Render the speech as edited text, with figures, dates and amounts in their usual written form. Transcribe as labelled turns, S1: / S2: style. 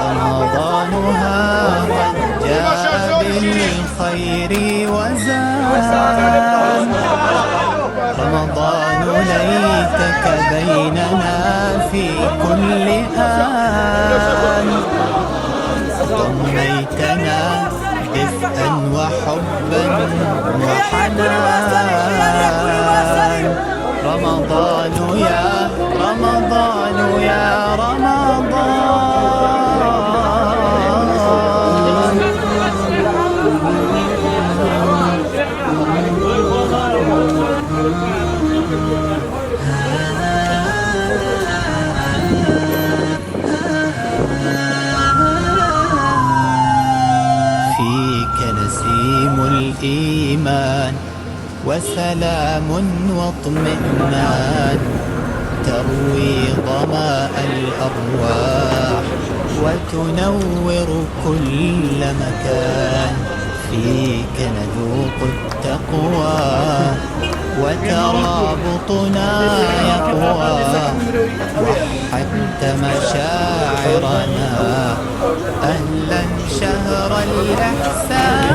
S1: رمضانها قد جاء بالخير وزان، رمضان ليتك بيننا في كل آن، ضميتنا دفئا وحبا وحنان. رمضان يا رمضان يا رمضان. فيك نسيم الإيمان وسلام واطمئنان، تروي ظماء الأرواح وتنور كل مكان. فيك نذوق التقوى وترابطنا يقوى، وحدت مشاعرنا أهلا شهر الإحسان.